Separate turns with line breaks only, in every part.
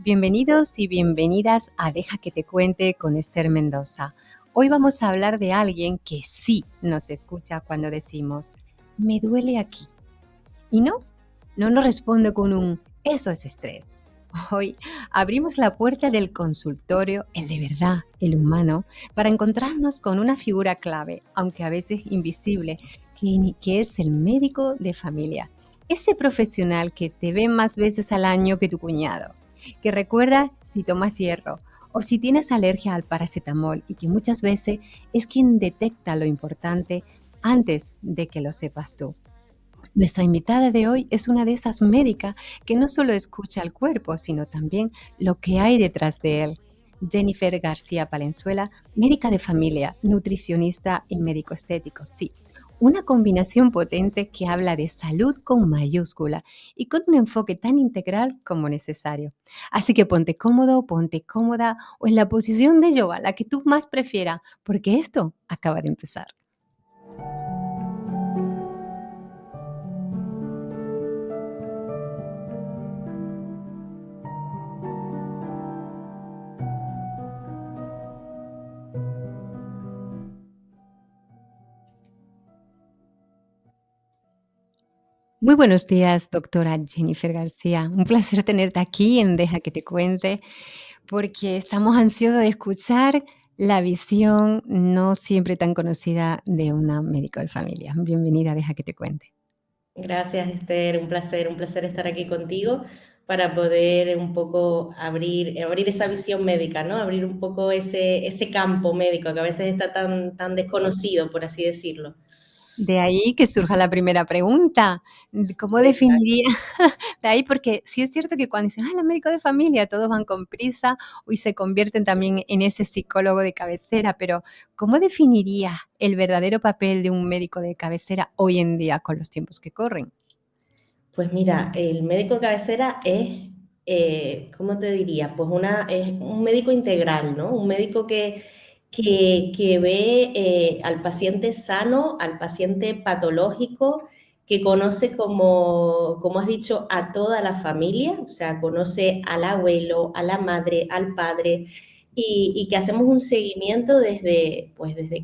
Bienvenidos y bienvenidas a Deja que te cuente con Esther Mendoza. Hoy vamos a hablar de alguien que sí nos escucha cuando decimos, me duele aquí. Y no nos responde con un, eso es estrés. Hoy abrimos la puerta del consultorio, el de verdad, el humano, para encontrarnos con una figura clave, aunque a veces invisible, que es el médico de familia. Ese profesional que te ve más veces al año que tu cuñado, que recuerda si tomas hierro o si tienes alergia al paracetamol y que muchas veces es quien detecta lo importante antes de que lo sepas tú. Nuestra invitada de hoy es una de esas médicas que no solo escucha el cuerpo, sino también lo que hay detrás de él. Jennifer García Palenzuela, médica de familia, nutricionista y médico estético. Sí, una combinación potente que habla de salud con mayúscula y con un enfoque tan integral como necesario. Así que ponte cómodo, ponte cómoda o en la posición de yoga, la que tú más prefieras, porque esto acaba de empezar. Muy buenos días, doctora Jennifer García. Un placer tenerte aquí en Deja que te cuente, porque estamos ansiosos de escuchar la visión no siempre tan conocida de una médico de familia. Bienvenida a Deja que te cuente.
Gracias, Esther. Un placer estar aquí contigo para poder un poco abrir esa visión médica, ¿no? Abrir un poco ese campo médico que a veces está tan desconocido, por así decirlo.
De ahí que surja la primera pregunta. ¿Cómo
Exacto.
definiría? De ahí, porque sí es cierto que cuando dicen, la médico de familia, todos van con prisa y se convierten también en ese psicólogo de cabecera, pero ¿cómo definiría el verdadero papel de un médico de cabecera hoy en día con los tiempos que corren?
Pues mira, el médico de cabecera es, ¿cómo te diría? Pues es un médico integral, ¿no? Un médico que ve al paciente sano, al paciente patológico, que conoce, como has dicho, a toda la familia, o sea, conoce al abuelo, a la madre, al padre, y que hacemos un seguimiento desde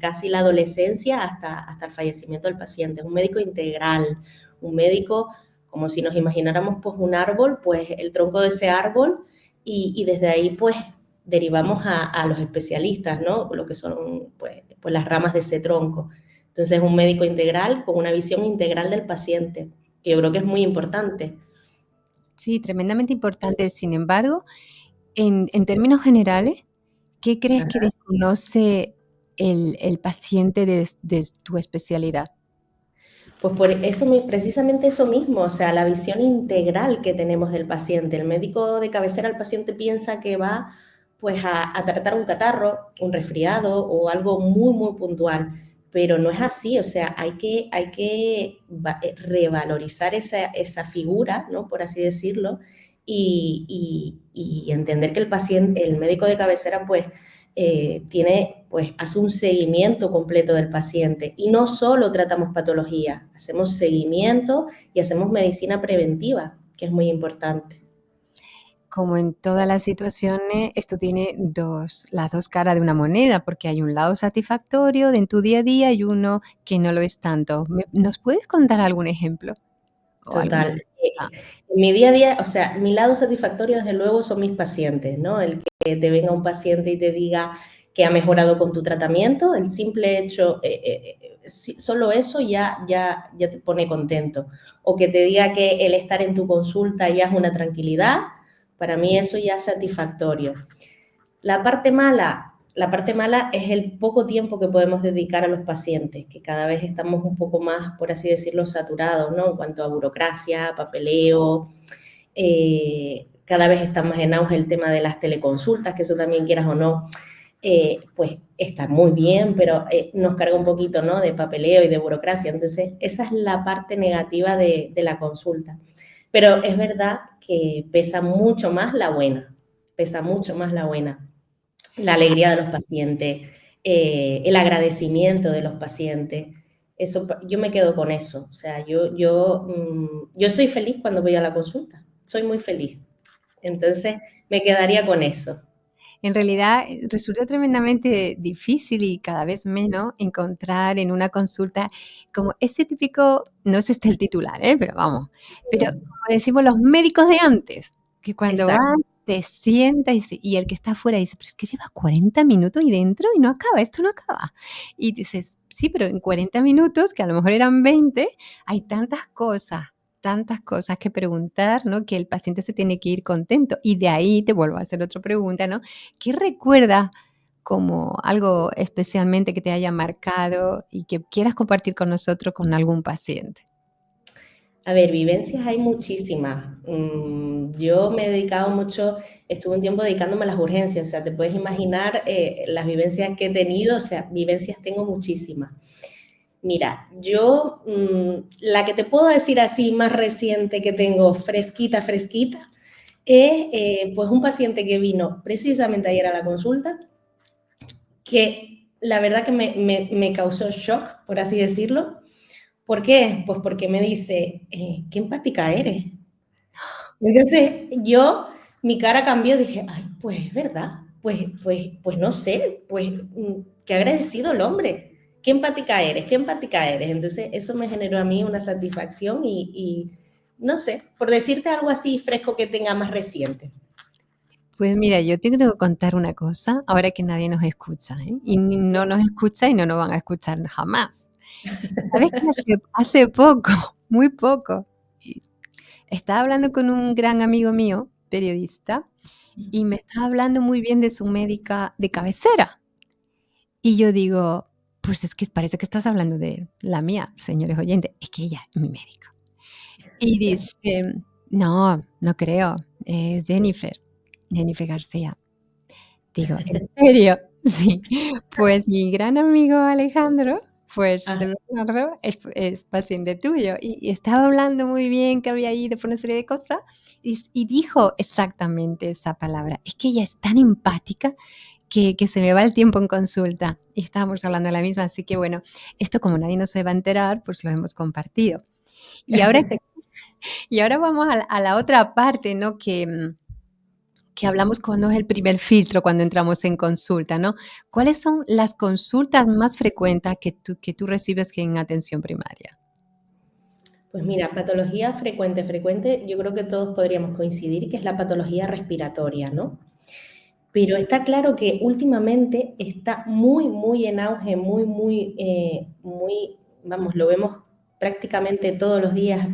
casi la adolescencia hasta el fallecimiento del paciente. Es un médico integral, un médico como si nos imagináramos pues un árbol, pues el tronco de ese árbol y desde ahí pues derivamos a los especialistas, ¿no? Lo que son pues las ramas de ese tronco. Entonces un médico integral con una visión integral del paciente, que yo creo que es muy importante.
Sí, tremendamente importante. Sin embargo, en términos generales, ¿qué crees que
Ajá.
desconoce el paciente de tu especialidad?
Pues por eso, precisamente eso mismo, o sea, la visión integral que tenemos del paciente. El médico de cabecera al paciente piensa que va pues a tratar un catarro, un resfriado o algo muy puntual, pero no es así, o sea, hay que revalorizar esa figura, ¿no? Por así decirlo, y entender que el paciente, el médico de cabecera, pues hace un seguimiento completo del paciente y no solo tratamos patología, hacemos seguimiento y hacemos medicina preventiva, que es muy importante.
Como en todas las situaciones, esto tiene las dos caras de una moneda, porque hay un lado satisfactorio de en tu día a día y uno que no lo es tanto. ¿Nos puedes contar algún ejemplo? O algún
Total.
caso?
En mi día a día, o sea, mi lado satisfactorio desde luego son mis pacientes, ¿no? El que te venga un paciente y te diga que ha mejorado con tu tratamiento, el simple hecho, solo eso ya te pone contento. O que te diga que el estar en tu consulta ya es una tranquilidad, para mí eso ya es satisfactorio. La parte mala es el poco tiempo que podemos dedicar a los pacientes, que cada vez estamos un poco más, por así decirlo, saturados, ¿no? En cuanto a burocracia, papeleo, cada vez está más en auge el tema de las teleconsultas, que eso también quieras o no, pues está muy bien, pero nos carga un poquito, ¿no? De papeleo y de burocracia. Entonces, esa es la parte negativa de la consulta. Pero es verdad que pesa mucho más la buena, la alegría de los pacientes, el agradecimiento de los pacientes. Eso, yo me quedo con eso. O sea, yo soy feliz cuando voy a la consulta. Soy muy feliz. Entonces, me quedaría con eso.
En realidad, resulta tremendamente difícil y cada vez menos encontrar en una consulta como ese típico, no sé si el titular, pero vamos, pero como decimos los médicos de antes, que cuando vas
Exacto.
te sientas y el que está afuera dice, pero es que lleva 40 minutos y dentro y no acaba, esto no acaba. Y dices, sí, pero en 40 minutos, que a lo mejor eran 20, hay tantas cosas que preguntar, ¿no? Que el paciente se tiene que ir contento. Y de ahí te vuelvo a hacer otra pregunta, ¿no? ¿Qué recuerdas como algo especialmente que te haya marcado y que quieras compartir con nosotros con algún paciente?
A ver, vivencias hay muchísimas. Yo me he dedicado mucho, estuve un tiempo dedicándome a las urgencias, o sea, te puedes imaginar las vivencias que he tenido, o sea, vivencias tengo muchísimas. Mira, yo la que te puedo decir así más reciente que tengo fresquita, fresquita, es pues un paciente que vino precisamente ayer a la consulta, que la verdad que me causó shock, por así decirlo. ¿Por qué? Pues porque me dice, qué empática eres. Entonces yo, mi cara cambió, dije, ay, pues es verdad, pues no sé, pues qué agradecido el hombre, qué empática eres, qué empática eres. Entonces eso me generó a mí una satisfacción y no sé, por decirte algo así fresco que tenga más reciente.
Pues mira, yo te tengo que contar una cosa, ahora que nadie nos escucha, ¿eh? Y no nos escucha y no nos van a escuchar jamás. ¿Sabes qué? Hace poco, muy poco, y estaba hablando con un gran amigo mío, periodista, y me estaba hablando muy bien de su médica de cabecera. Y yo digo, pues es que parece que estás hablando de la mía, señores oyentes, es que ella es mi médica. Y dice, no, no creo, es Jennifer García. Digo, ¿en serio? Sí. Pues mi gran amigo Alejandro, pues
Ah,
de Bernardo, es paciente tuyo. Y estaba hablando muy bien, que había ido por una serie de cosas, y dijo exactamente esa palabra. Es que ella es tan empática que se me va el tiempo en consulta. Y estábamos hablando de la misma, así que bueno, esto como nadie nos se va a enterar, pues lo hemos compartido. Y ahora, y ahora vamos a la otra parte, ¿no? Que hablamos cuando es el primer filtro cuando entramos en consulta, ¿no? ¿Cuáles son las consultas más frecuentes que tú recibes en atención primaria?
pues mira, patología frecuente, frecuente, yo creo que todos podríamos coincidir que es la patología respiratoria, ¿no? Pero está claro que últimamente está muy, muy en auge, muy, vamos, lo vemos prácticamente todos los días,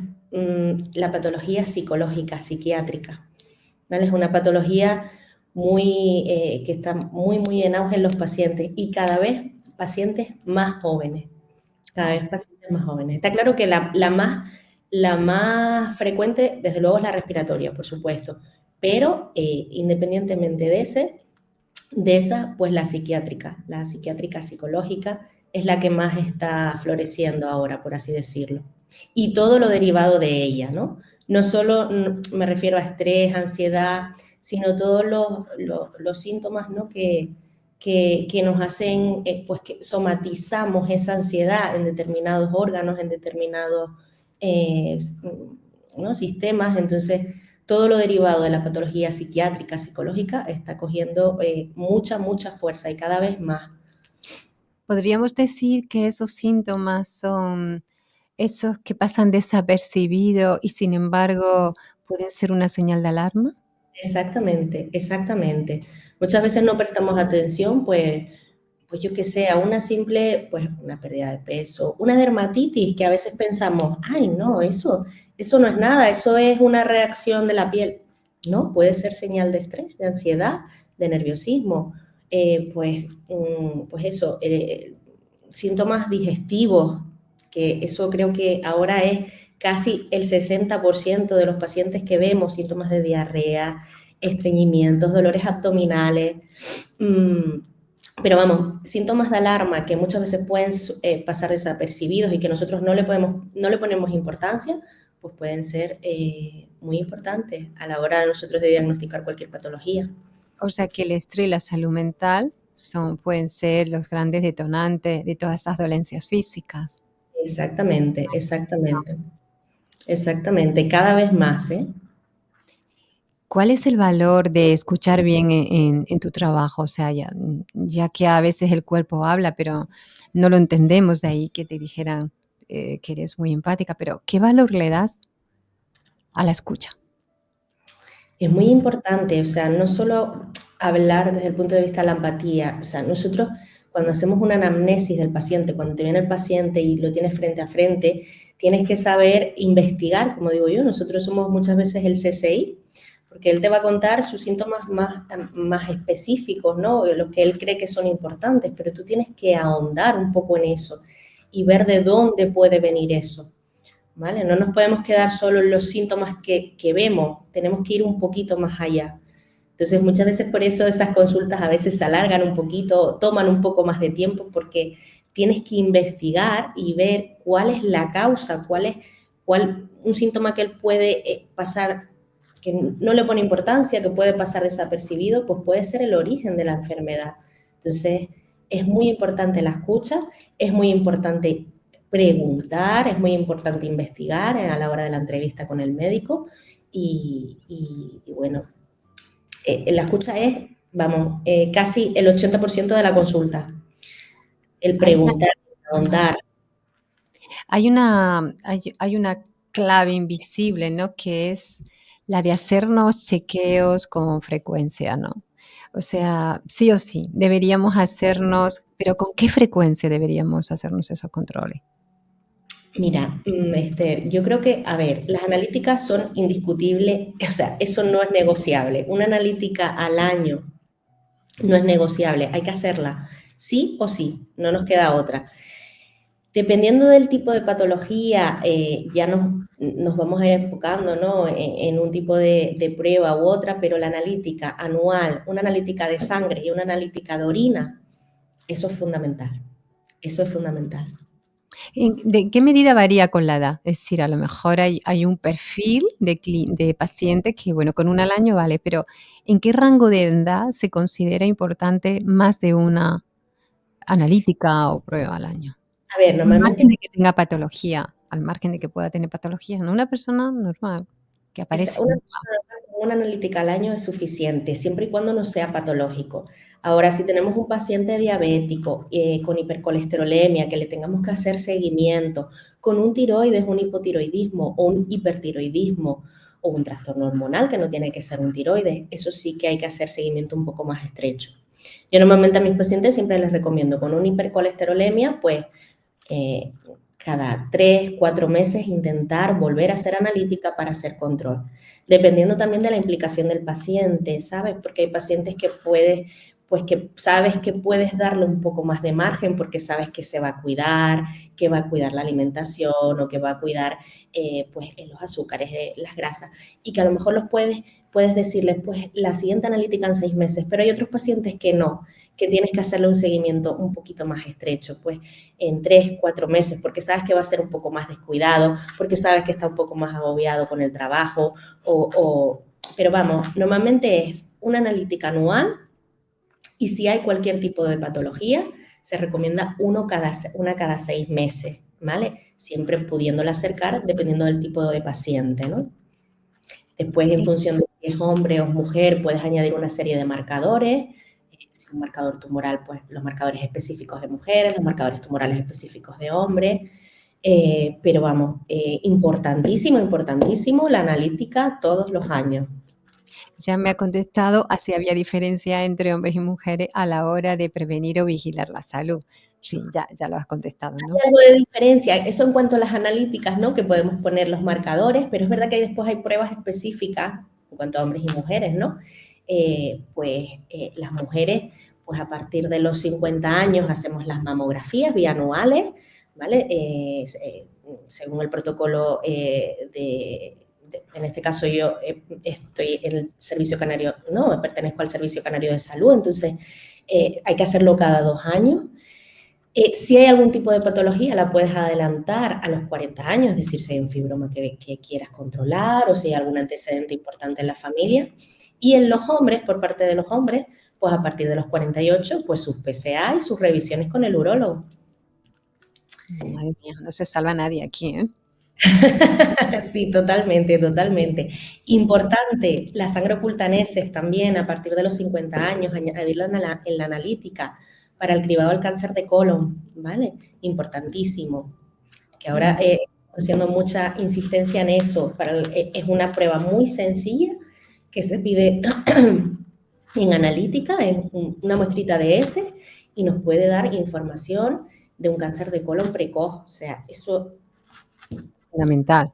la patología psicológica, psiquiátrica, ¿vale? Es una patología que está muy, muy en auge en los pacientes y cada vez pacientes más jóvenes, cada
Oh,
vez pacientes más jóvenes. Está claro que la más frecuente, desde luego, es la respiratoria, por supuesto, pero independientemente de esa, pues la psiquiátrica psicológica es la que más está floreciendo ahora, por así decirlo. Y todo lo derivado de ella, ¿no? No solo me refiero a estrés, ansiedad, sino todos los síntomas, ¿no? Que nos hacen, pues que somatizamos esa ansiedad en determinados órganos, en determinados eh, ¿no? sistemas. Entonces, todo lo derivado de la patología psiquiátrica, psicológica, está cogiendo mucha, mucha fuerza y cada vez más.
podríamos decir que esos síntomas son esos que pasan desapercibidos y sin embargo pueden ser una señal de alarma.
Exactamente, exactamente. Muchas veces no prestamos atención, pues yo qué sé, a una simple, pues una pérdida de peso, una dermatitis que a veces pensamos, ay, no, eso no es nada, eso es una reacción de la piel. No, puede ser señal de estrés, de ansiedad, de nerviosismo, pues eso, síntomas digestivos, que eso creo que ahora es casi el 60% de los pacientes que vemos, síntomas de diarrea, estreñimientos, dolores abdominales. Pero vamos, síntomas de alarma que muchas veces pueden pasar desapercibidos y que nosotros no le ponemos importancia, pues pueden ser muy importantes a la hora de nosotros de diagnosticar cualquier patología.
O sea que el estrés y la salud mental pueden ser los grandes detonantes de todas esas dolencias físicas.
Exactamente, exactamente, exactamente, cada vez más, ¿eh?
¿Cuál es el valor de escuchar bien en tu trabajo? O sea, ya que a veces el cuerpo habla, pero no lo entendemos, de ahí que te dijeran, que eres muy empática, pero ¿qué valor le das a la escucha?
Es muy importante, o sea, no solo hablar desde el punto de vista de la empatía, o sea, nosotros cuando hacemos una anamnesis del paciente, cuando te viene el paciente y lo tienes frente a frente, tienes que saber investigar, como digo yo, nosotros somos muchas veces el CCI, porque él te va a contar sus síntomas más específicos, ¿no? Los que él cree que son importantes, pero tú tienes que ahondar un poco en eso y ver de dónde puede venir eso. ¿Vale? No nos podemos quedar solo en los síntomas que vemos, tenemos que ir un poquito más allá. Entonces, muchas veces por eso esas consultas a veces se alargan un poquito, toman un poco más de tiempo, porque tienes que investigar y ver cuál es la causa, un síntoma que él puede pasar, que no le pone importancia, que puede pasar desapercibido, pues puede ser el origen de la enfermedad. Entonces, es muy importante la escucha, es muy importante preguntar, es muy importante investigar a la hora de la entrevista con el médico y bueno, la escucha es, vamos, casi el 80% de la consulta. El
Hay una
preguntar,
Ajá.
ahondar.
Hay una clave invisible, ¿no? Que es la de hacernos chequeos con frecuencia, ¿no? O sea, sí o sí, deberíamos hacernos, pero ¿con qué frecuencia deberíamos hacernos esos controles?
Mira, Esther, yo creo que, a ver, las analíticas son indiscutibles, o sea, eso no es negociable. Una analítica al año no es negociable, hay que hacerla, sí o sí, no nos queda otra. Dependiendo del tipo de patología, ya nos vamos a ir enfocando, ¿no? En un tipo de prueba u otra, pero la analítica anual, una analítica de sangre y una analítica de orina, eso es fundamental. Eso es fundamental.
¿De qué medida varía con la edad? Es decir, a lo mejor hay un perfil de paciente que, bueno, con una al año vale, pero ¿en qué rango de edad se considera importante más de una analítica o prueba al año?
A ver,
Al margen
normalmente
de que tenga patología, al margen de que pueda tener patologías, ¿no? Una persona normal que aparece.
una analítica al año es suficiente, siempre y cuando no sea patológico. Ahora, si tenemos un paciente diabético con hipercolesterolemia, que le tengamos que hacer seguimiento, con un tiroides, un hipotiroidismo o un hipertiroidismo o un trastorno hormonal, que no tiene que ser un tiroides, eso sí que hay que hacer seguimiento un poco más estrecho. Yo normalmente a mis pacientes siempre les recomiendo con una hipercolesterolemia, pues eh, cada 3, 4 meses intentar volver a hacer analítica para hacer control. Dependiendo también de la implicación del paciente, ¿sabes? Porque hay pacientes que puedes, pues que sabes que puedes darle un poco más de margen porque sabes que se va a cuidar, que va a cuidar la alimentación o que va a cuidar pues los azúcares, las grasas y que a lo mejor puedes decirles pues la siguiente analítica en 6 meses, pero hay otros pacientes que no, que tienes que hacerle un seguimiento un poquito más estrecho, pues en 3, 4 meses, porque sabes que va a ser un poco más descuidado, porque sabes que está un poco más agobiado con el trabajo, pero vamos, normalmente es una analítica anual y si hay cualquier tipo de patología, se recomienda una cada 6 meses, ¿vale? Siempre pudiéndola acercar dependiendo del tipo de paciente, ¿no? Después, en función de si es hombre o mujer, puedes añadir una serie de marcadores. Si es un marcador tumoral, pues los marcadores específicos de mujeres, los marcadores tumorales específicos de hombres. Pero vamos, importantísimo, importantísimo la analítica todos los años.
Ya me ha contestado a si había diferencia entre hombres y mujeres a la hora de prevenir o vigilar la salud. Sí, ya lo has contestado, ¿no?
Hay algo de diferencia, eso en cuanto a las analíticas, ¿no? Que podemos poner los marcadores, pero es verdad que después hay pruebas específicas en cuanto a hombres y mujeres, ¿no? Las mujeres, pues a partir de los 50 años hacemos las mamografías bianuales, ¿vale? Según el protocolo en este caso yo estoy en el Servicio Canario, no, pertenezco al Servicio Canario de Salud, entonces hay que hacerlo cada 2 años. Si hay algún tipo de patología, la puedes adelantar a los 40 años, es decir, si hay un fibroma que quieras controlar o si hay algún antecedente importante en la familia. Y en los hombres, por parte de los hombres, pues a partir de los 48, pues sus PSA y sus revisiones con el urólogo.
Madre mía, no se salva nadie aquí, ¿eh?
Sí, totalmente, totalmente. Importante, la sangre oculta neses también a partir de los 50 años, añadirla en la analítica para el cribado del cáncer de colon, ¿vale? Importantísimo, que ahora
Vale,
haciendo mucha insistencia en eso. Es una prueba muy sencilla que se pide en analítica, es una muestrita de heces y nos puede dar información de un cáncer de colon precoz. O sea, eso
fundamental.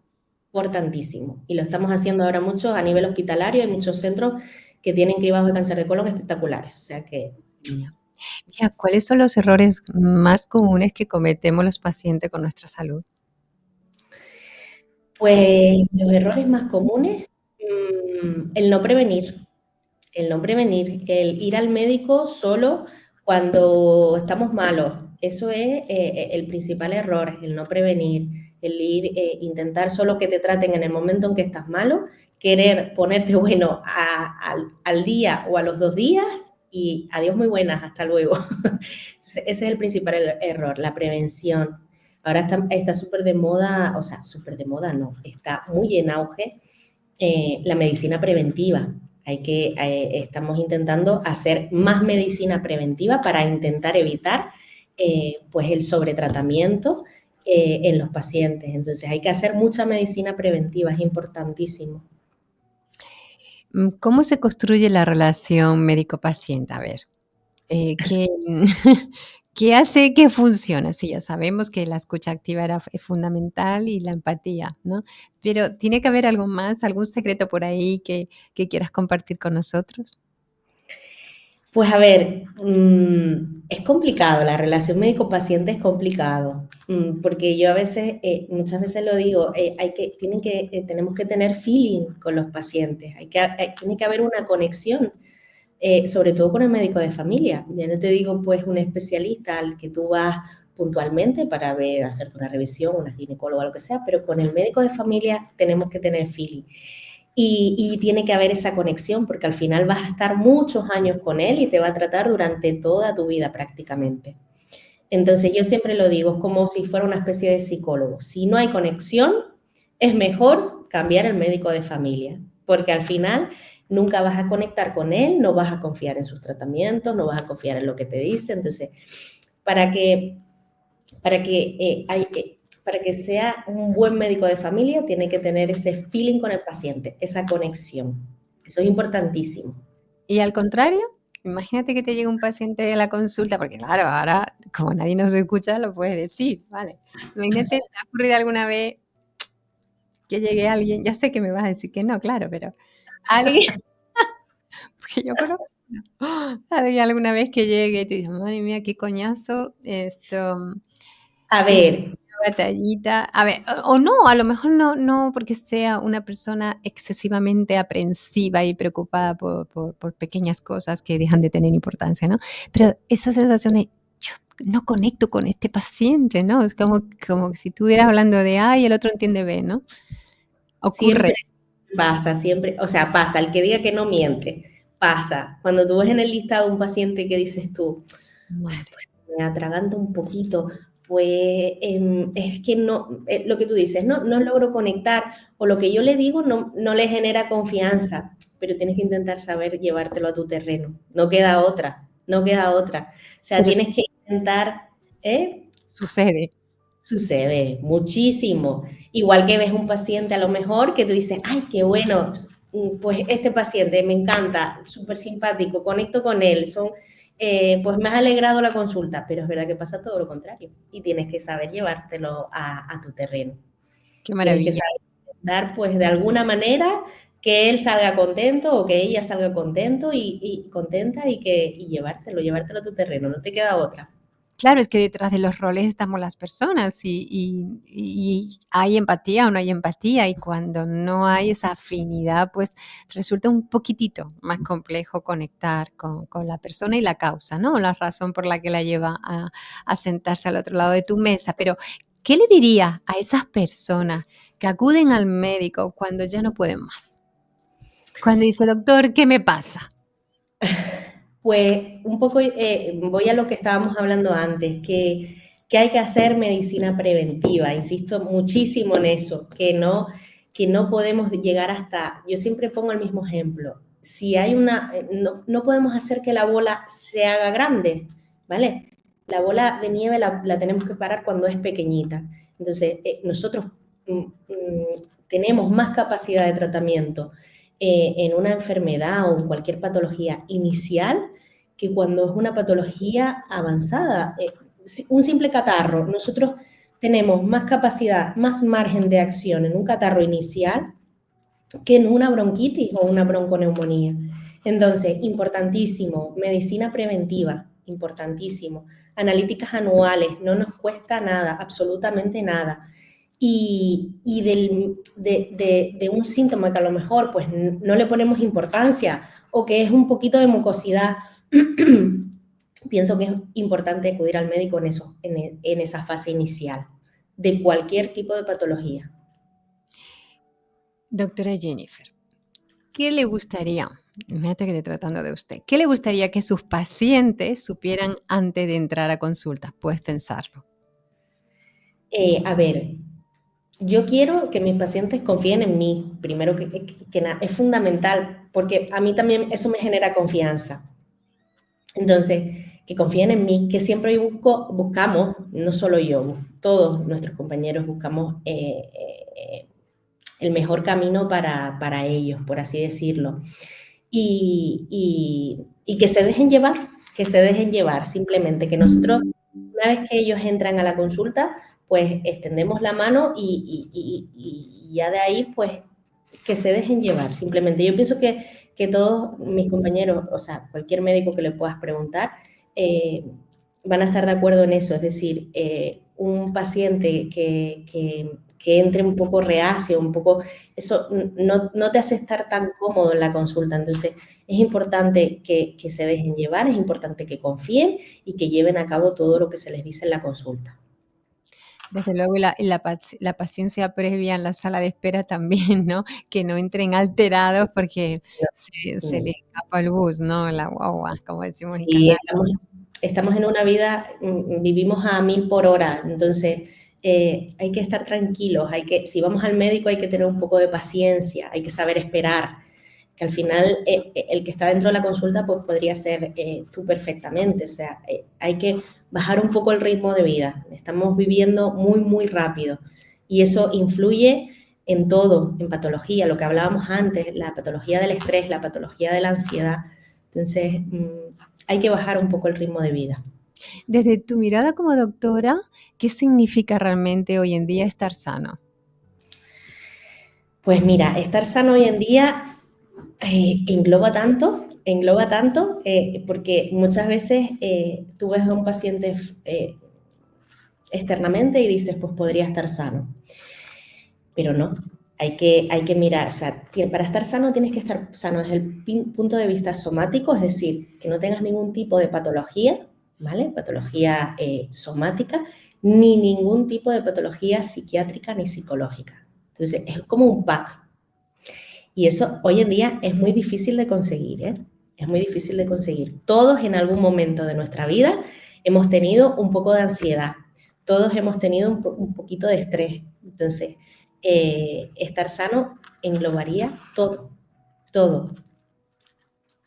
importantísimo. Y lo estamos haciendo ahora mucho a nivel hospitalario. Hay muchos centros que tienen cribados de cáncer de colon espectaculares. O sea que,
Mira, mira, ¿cuáles son los errores más comunes que cometemos los pacientes con nuestra salud?
pues los errores más comunes, el no prevenir. El no prevenir, el ir al médico solo cuando estamos malos. Eso es el principal error, el no prevenir, el ir, intentar solo que te traten en el momento en que estás malo, querer ponerte bueno al día o a los 2 días y adiós muy buenas, hasta luego. Ese es el principal error, la prevención. Ahora está súper de moda, o sea, súper de moda no, está muy en auge la medicina preventiva. Estamos intentando hacer más medicina preventiva para intentar evitar pues el sobretratamiento en los pacientes. Entonces hay que hacer mucha medicina preventiva, es importantísimo.
¿Cómo se construye la relación médico-paciente? A ver, ¿qué, qué hace que funcione? Sí, ya sabemos que la escucha activa es fundamental y la empatía, ¿no? Pero ¿tiene que haber algo más, algún secreto por ahí que quieras compartir con nosotros?
Pues a ver, es complicado, la relación médico-paciente es complicado, porque yo a veces, muchas veces lo digo, tenemos que tener feeling con los pacientes, tiene que haber una conexión, sobre todo con el médico de familia. Ya no te digo pues un especialista al que tú vas puntualmente para ver, hacerte una revisión, una ginecóloga, lo que sea, pero con el médico de familia tenemos que tener feeling. Y tiene que haber esa conexión porque al final vas a estar muchos años con él y te va a tratar durante toda tu vida prácticamente. Entonces yo siempre lo digo, es como si fuera una especie de psicólogo. Si no hay conexión, es mejor cambiar el médico de familia, porque al final nunca vas a conectar con él, no vas a confiar en sus tratamientos, no vas a confiar en lo que te dice. Entonces, para que, para que, para que sea un buen médico de familia, tiene que tener ese feeling con el paciente, esa conexión. Eso es importantísimo.
Y al contrario, imagínate que te llega un paciente a la consulta, porque claro, ahora como nadie nos escucha, lo puedes decir, ¿vale? Imagínate, ¿te ha ocurrido alguna vez que llegue alguien? Ya sé que me vas a decir que no, claro, pero alguien, porque yo conozco, alguien alguna vez que llegue y te dice, madre mía, qué coñazo, esto,
A
sí,
ver,
una batallita. A ver, o no, a lo mejor no porque sea una persona excesivamente aprensiva y preocupada por pequeñas cosas que dejan de tener importancia, ¿no? Pero esa sensación de yo no conecto con este paciente, ¿no? Es como que si estuvieras hablando de A y el otro entiende B, ¿no? Ocurre.
siempre pasa, siempre, o sea, pasa, el que diga que no miente, pasa. Cuando tú ves en el listado un paciente que dices tú,
Madre.
pues me atraganta un poquito, pues es que no, lo que tú dices, no logro conectar, o lo que yo le digo no le genera confianza, pero tienes que intentar saber llevártelo a tu terreno. No queda otra, no queda otra. O sea,
Pero
tienes que intentar, ¿eh?
sucede.
Sucede muchísimo. Igual que ves un paciente a lo mejor que tú dices, ay, qué bueno, pues este paciente me encanta, súper simpático, conecto con él, pues me ha alegrado la consulta, pero es verdad que pasa todo lo contrario y tienes que saber llevártelo a tu terreno.
Qué
Tienes que
maravilla.
saber dar, pues de alguna manera que él salga contento o que ella salga contento y contenta y llevártelo a tu terreno, no te queda otra.
Claro, es que detrás de los roles estamos las personas y hay empatía o no hay empatía, y cuando no hay esa afinidad, pues resulta un poquitito más complejo conectar con la persona y la causa, ¿no? La razón por la que la lleva a sentarse al otro lado de tu mesa. Pero, ¿qué le dirías a esas personas que acuden al médico cuando ya no pueden más? Cuando dice: "Doctor, ¿qué me pasa?".
Pues un poco voy a lo que estábamos hablando antes, que que hay que hacer medicina preventiva. Insisto muchísimo en eso, que no podemos llegar hasta, yo siempre pongo el mismo ejemplo, si hay no podemos hacer que la bola se haga grande, ¿vale? La bola de nieve la tenemos que parar cuando es pequeñita. Entonces, nosotros tenemos más capacidad de tratamiento en una enfermedad o en cualquier patología inicial que cuando es una patología avanzada. Un simple catarro, nosotros tenemos más capacidad, más margen de acción en un catarro inicial que en una bronquitis o una bronconeumonía. Entonces, importantísimo, medicina preventiva, importantísimo. Analíticas anuales, no nos cuesta nada, absolutamente nada. Y de un síntoma que a lo mejor pues no le ponemos importancia o que es un poquito de mucosidad, pienso que es importante acudir al médico en esa fase inicial de cualquier tipo de patología.
Doctora Jennifer, ¿qué le gustaría, imagínate que estoy tratando de usted, qué le gustaría que sus pacientes supieran antes de entrar a consulta? Puedes pensarlo.
A ver, yo quiero que mis pacientes confíen en mí, primero que nada, es fundamental, porque a mí también eso me genera confianza. Entonces, que confíen en mí, que siempre buscamos, no solo yo, todos nuestros compañeros buscamos el mejor camino para ellos, por así decirlo. Y que se dejen llevar, simplemente que nosotros, una vez que ellos entran a la consulta, pues extendemos la mano y ya de ahí, pues que se dejen llevar, simplemente. Yo pienso que todos mis compañeros, o sea, cualquier médico que le puedas preguntar, van a estar de acuerdo en eso, es decir, un paciente que entre un poco reacio, un poco, eso no te hace estar tan cómodo en la consulta. Entonces, es importante que se dejen llevar, es importante que confíen y que lleven a cabo todo lo que se les dice en la consulta.
Desde luego, la paciencia previa en la sala de espera también, ¿no? Que no entren alterados porque se les escapa el bus, ¿no? La guagua, como decimos en
Sí,
Canarias.
estamos en una vida, vivimos a 1000 por hora, entonces hay que estar tranquilos, si vamos al médico hay que tener un poco de paciencia, hay que saber esperar, que al final el que está dentro de la consulta pues podría ser tú perfectamente, o sea, hay que bajar un poco el ritmo de vida, estamos viviendo muy, muy rápido y eso influye en todo, en patología, lo que hablábamos antes, la patología del estrés, la patología de la ansiedad, entonces hay que bajar un poco el ritmo de vida.
Desde tu mirada como doctora, ¿qué significa realmente hoy en día estar sano?
Pues mira, estar sano hoy en día engloba tanto, porque muchas veces tú ves a un paciente externamente y dices, pues podría estar sano, pero no. Hay que mirar, o sea, para estar sano tienes que estar sano desde el punto de vista somático, es decir, que no tengas ningún tipo de patología, ¿vale? Patología somática, ni ningún tipo de patología psiquiátrica ni psicológica. Entonces, es como un pack. Y eso hoy en día es muy difícil de conseguir, ¿eh? Es muy difícil de conseguir. Todos en algún momento de nuestra vida hemos tenido un poco de ansiedad, todos hemos tenido un poquito de estrés. Entonces, estar sano englobaría todo, todo.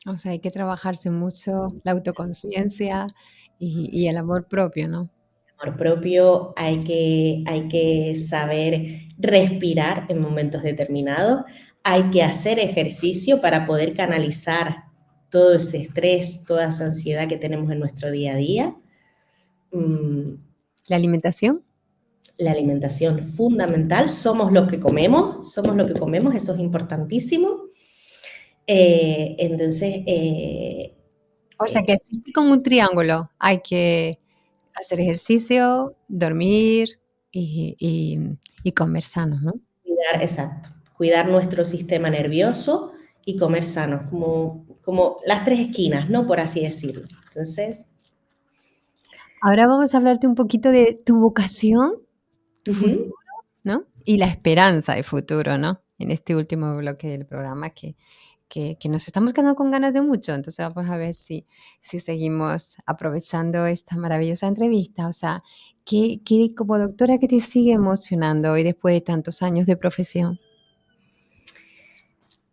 O sea, hay que trabajarse mucho la autoconciencia y el amor propio, ¿no?
Amor propio, hay que saber respirar en momentos determinados, hay que hacer ejercicio para poder canalizar todo ese estrés, toda esa ansiedad que tenemos en nuestro día a día.
¿La alimentación?
La alimentación fundamental, somos lo que comemos, eso es importantísimo. Entonces,
O sea, que existe como un triángulo. Hay que hacer ejercicio, dormir y comer sano, ¿no?
exacto, cuidar nuestro sistema nervioso y comer sano, como las tres esquinas, ¿no? Por así decirlo. Entonces,
Ahora vamos a hablarte un poquito de tu vocación, tu futuro, ¿no? Y la esperanza de futuro, ¿no? En este último bloque del programa que nos estamos quedando con ganas de mucho. Entonces vamos a ver si seguimos aprovechando esta maravillosa entrevista. O sea, ¿qué como doctora qué te sigue emocionando hoy después de tantos años de profesión?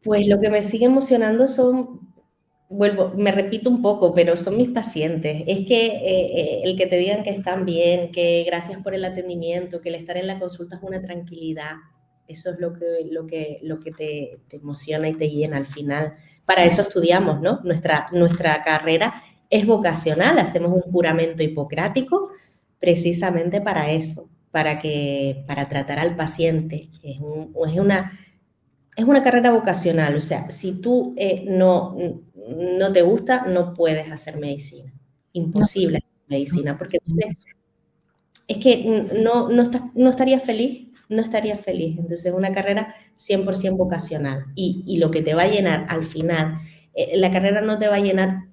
Pues lo que me sigue emocionando vuelvo, me repito un poco, pero son mis pacientes. Es que el que te digan que están bien, que gracias por el atendimiento, que el estar en la consulta es una tranquilidad, eso es lo que te emociona y te llena al final. Para eso estudiamos, ¿no? Nuestra carrera es vocacional, hacemos un juramento hipocrático precisamente para eso, para tratar al paciente. Es una carrera vocacional, o sea, si tú no te gusta, no puedes hacer medicina.
No,
Imposible hacer
son
medicina, porque entonces
conocimientos.
es que no estarías feliz, no estarías feliz. Entonces es una carrera 100% vocacional y lo que te va a llenar al final, la carrera no te va a llenar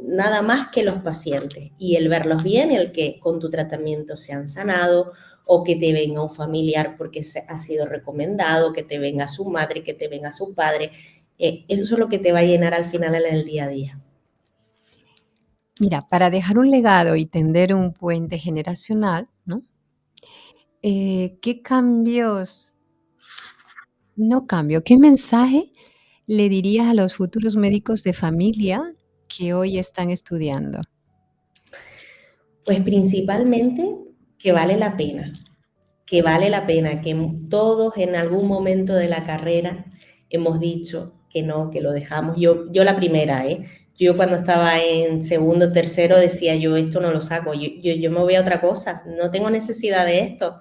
nada más que los pacientes y el verlos bien, el que con tu tratamiento se han sanado o que te venga un familiar porque ha sido recomendado, que te venga su madre, que te venga su padre. Eso es lo que te va a llenar al final en el día a día.
Mira, para dejar un legado y tender un puente generacional, ¿no? ¿Qué cambios, no cambio, qué mensaje le dirías a los futuros médicos de familia que hoy están estudiando?
Pues principalmente que vale la pena, que vale la pena, que todos en algún momento de la carrera hemos dicho que no, que lo dejamos. Yo la primera, ¿eh? Yo cuando estaba en segundo, tercero decía yo esto no lo saco, yo me voy a otra cosa, no tengo necesidad de esto,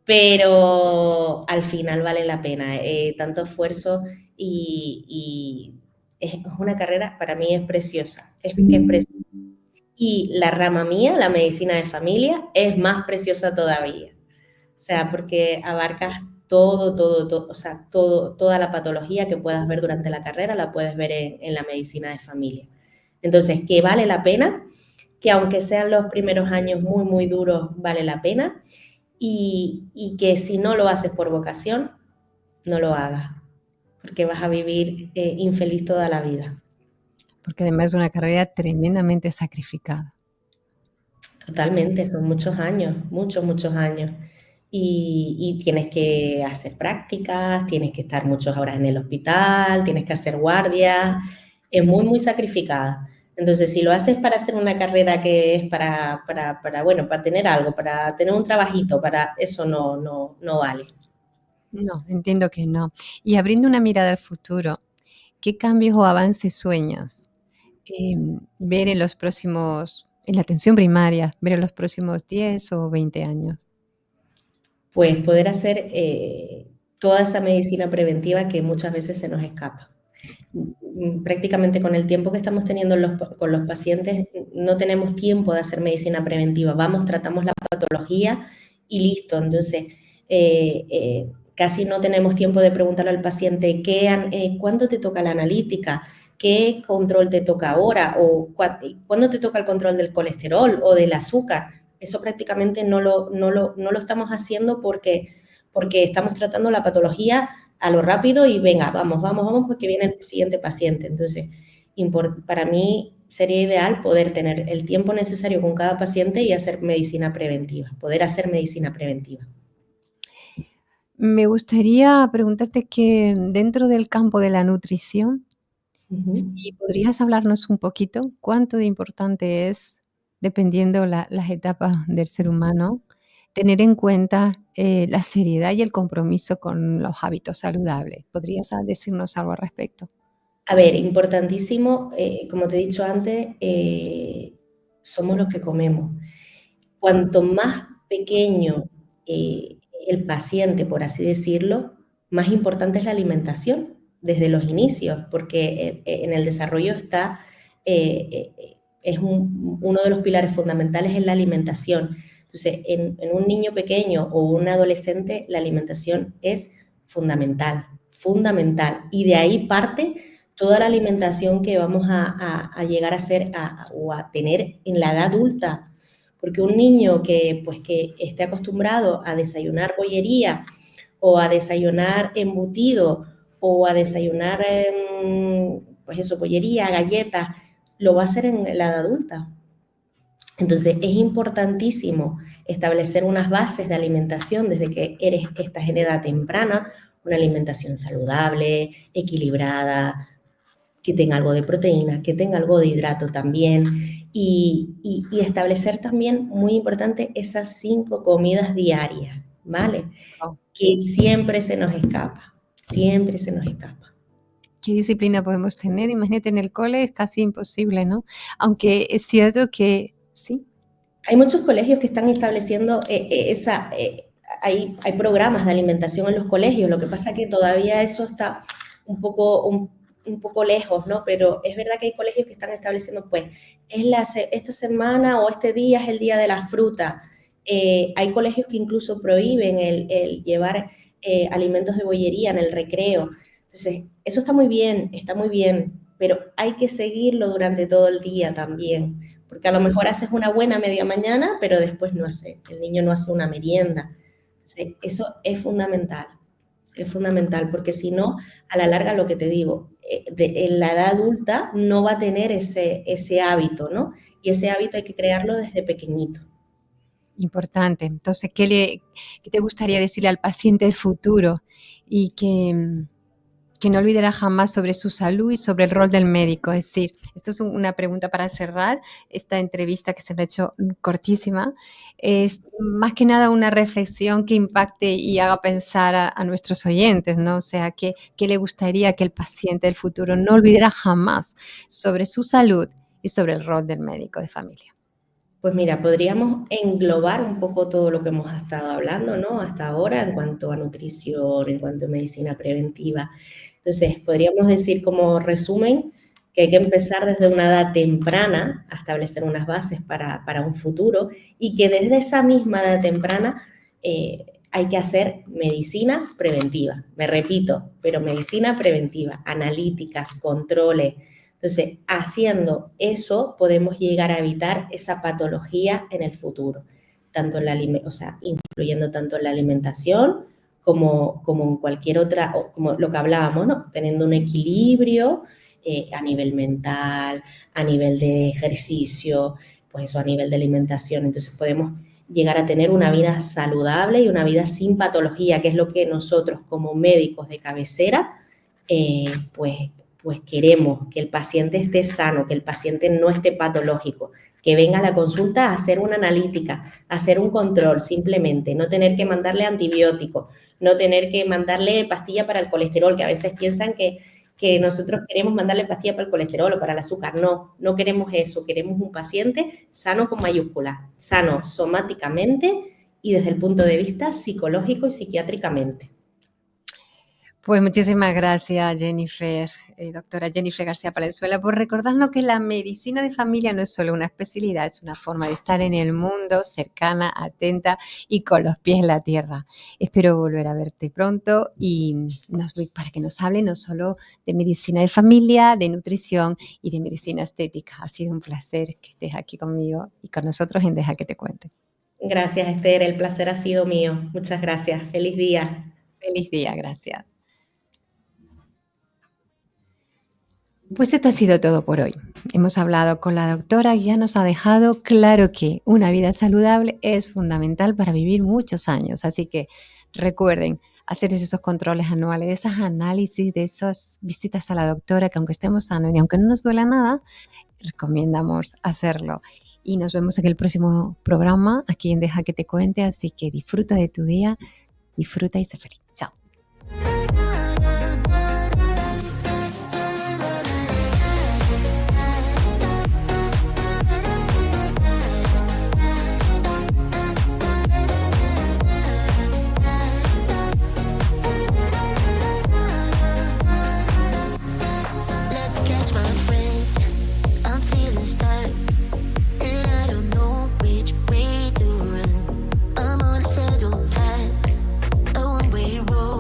pero al final vale la pena, tanto esfuerzo y es una carrera, para mí es preciosa, es que es preciosa. Y la rama mía, la medicina de familia, es más preciosa todavía. O sea, porque abarcas todo, o sea, toda la patología que puedas ver durante la carrera la puedes ver en la medicina de familia. Entonces, que vale la pena, que aunque sean los primeros años muy, muy duros, vale la pena, y que si no lo haces por vocación, no lo hagas, porque vas a vivir infeliz toda la vida.
Porque además es una carrera tremendamente sacrificada.
Totalmente, son muchos años, muchos, muchos años. Y tienes que hacer prácticas, tienes que estar muchas horas en el hospital, tienes que hacer guardias, es muy, muy sacrificada. Entonces, si lo haces para hacer una carrera que es bueno, para tener algo, para tener un trabajito, para eso no vale.
No, entiendo que no. Y abriendo una mirada al futuro, ¿qué cambios o avances sueñas ver en los próximos, en la atención primaria, ver en los próximos 10 o 20 años?
Pues poder hacer toda esa medicina preventiva que muchas veces se nos escapa. Prácticamente con el tiempo que estamos teniendo con los pacientes, no tenemos tiempo de hacer medicina preventiva. Vamos, tratamos la patología y listo. Entonces, casi no tenemos tiempo de preguntarle al paciente cuándo te toca la analítica, qué control te toca ahora o cuándo te toca el control del colesterol o del azúcar. Eso prácticamente no lo estamos haciendo porque estamos tratando la patología a lo rápido y venga, vamos, porque viene el siguiente paciente. Entonces, para mí sería ideal poder tener el tiempo necesario con cada paciente y hacer medicina preventiva, poder hacer medicina preventiva.
Me gustaría preguntarte que dentro del campo de la nutrición,
Ujú.
si podrías hablarnos un poquito cuánto de importante es, dependiendo las etapas del ser humano, tener en cuenta la seriedad y el compromiso con los hábitos saludables. ¿Podrías decirnos algo al respecto?
A ver, importantísimo, como te he dicho antes, somos los que comemos. Cuanto más pequeño el paciente, por así decirlo, más importante es la alimentación desde los inicios, porque en el desarrollo uno de los pilares fundamentales es la alimentación. Entonces, en un niño pequeño o un adolescente, la alimentación es fundamental, fundamental. Y de ahí parte toda la alimentación que vamos a llegar a hacer o a tener en la edad adulta, porque un niño que esté acostumbrado a desayunar bollería o a desayunar embutido o a desayunar, pues eso, bollería, galletas, lo va a hacer en la edad adulta. Entonces es importantísimo establecer unas bases de alimentación desde que estás en edad temprana, una alimentación saludable, equilibrada, que tenga algo de proteína, que tenga algo de hidrato también, y establecer también, muy importante, esas 5 comidas diarias, ¿vale?
Guau,
Que siempre se nos escapa, siempre se nos escapa.
qué disciplina podemos tener. Imagínate, en el cole es casi imposible, ¿no? Aunque es cierto que sí,
Hay muchos colegios que están estableciendo hay programas de alimentación en los colegios, lo que pasa es que todavía eso está un poco lejos, ¿no? Pero es verdad que hay colegios que están estableciendo, pues, esta semana o este día es el día de la fruta. Hay colegios que incluso prohíben el llevar alimentos de bollería en el recreo. Entonces, eso está muy bien, pero hay que seguirlo durante todo el día también, porque a lo mejor haces una buena media mañana, pero después el niño no hace una merienda. Entonces, eso es fundamental, porque si no, a la larga, lo que te digo, en la edad adulta no va a tener ese hábito, ¿no? Y ese hábito hay que crearlo desde pequeñito.
importante. Entonces, ¿qué te gustaría decirle al paciente del futuro? Y que no olvidará jamás sobre su salud y sobre el rol del médico. Es decir, esto es una pregunta para cerrar esta entrevista que se me ha hecho cortísima. Es más que nada una reflexión que impacte y haga pensar a nuestros oyentes, ¿no? O sea, ¿qué le gustaría que el paciente del futuro no olvidara jamás sobre su salud y sobre el rol del médico de familia?
Pues mira, podríamos englobar un poco todo lo que hemos estado hablando, ¿no? Hasta ahora en cuanto a nutrición, en cuanto a medicina preventiva. Entonces, podríamos decir como resumen que hay que empezar desde una edad temprana a establecer unas bases para un futuro, y que desde esa misma edad temprana hay que hacer medicina preventiva. Me repito, pero medicina preventiva, analíticas, controles. Entonces, haciendo eso podemos llegar a evitar esa patología en el futuro, tanto en o sea, influyendo tanto en la alimentación como en cualquier otra, como lo que hablábamos, ¿no? Teniendo un equilibrio a nivel mental, a nivel de ejercicio, pues eso, a nivel de alimentación. Entonces podemos llegar a tener una vida saludable y una vida sin patología, que es lo que nosotros como médicos de cabecera, pues queremos, que el paciente esté sano, que el paciente no esté patológico, que venga a la consulta a hacer una analítica, a hacer un control simplemente, no tener que mandarle antibiótico, no tener que mandarle pastilla para el colesterol, que a veces piensan que nosotros queremos mandarle pastilla para el colesterol o para el azúcar. No, no queremos eso, queremos un paciente sano con mayúsculas, sano somáticamente y desde el punto de vista psicológico y psiquiátricamente.
Pues muchísimas gracias, Jennifer, doctora Jennifer García Palenzuela, por recordarnos que la medicina de familia no es solo una especialidad, es una forma de estar en el mundo, cercana, atenta y con los pies en la tierra. Espero volver a verte pronto y para que nos hable no solo de medicina de familia, de nutrición y de medicina estética. Ha sido un placer que estés aquí conmigo y con nosotros en Deja que te cuente.
Gracias, Esther, el placer ha sido mío. Muchas gracias. Feliz día.
Feliz día, gracias. Pues esto ha sido todo por hoy. Hemos hablado con la doctora y ya nos ha dejado claro que una vida saludable es fundamental para vivir muchos años. Así que recuerden hacer esos controles anuales, esos análisis, de esas visitas a la doctora, que aunque estemos sanos y aunque no nos duela nada, recomendamos hacerlo. Y nos vemos en el próximo programa aquí en Deja que te cuente. Así que disfruta de tu día, disfruta y sé feliz. Chao.
Road.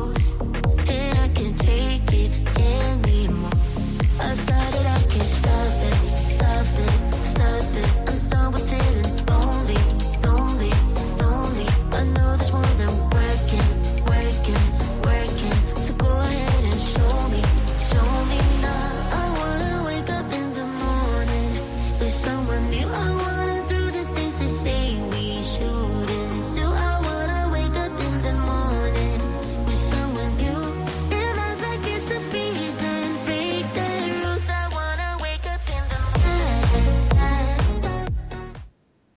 Viva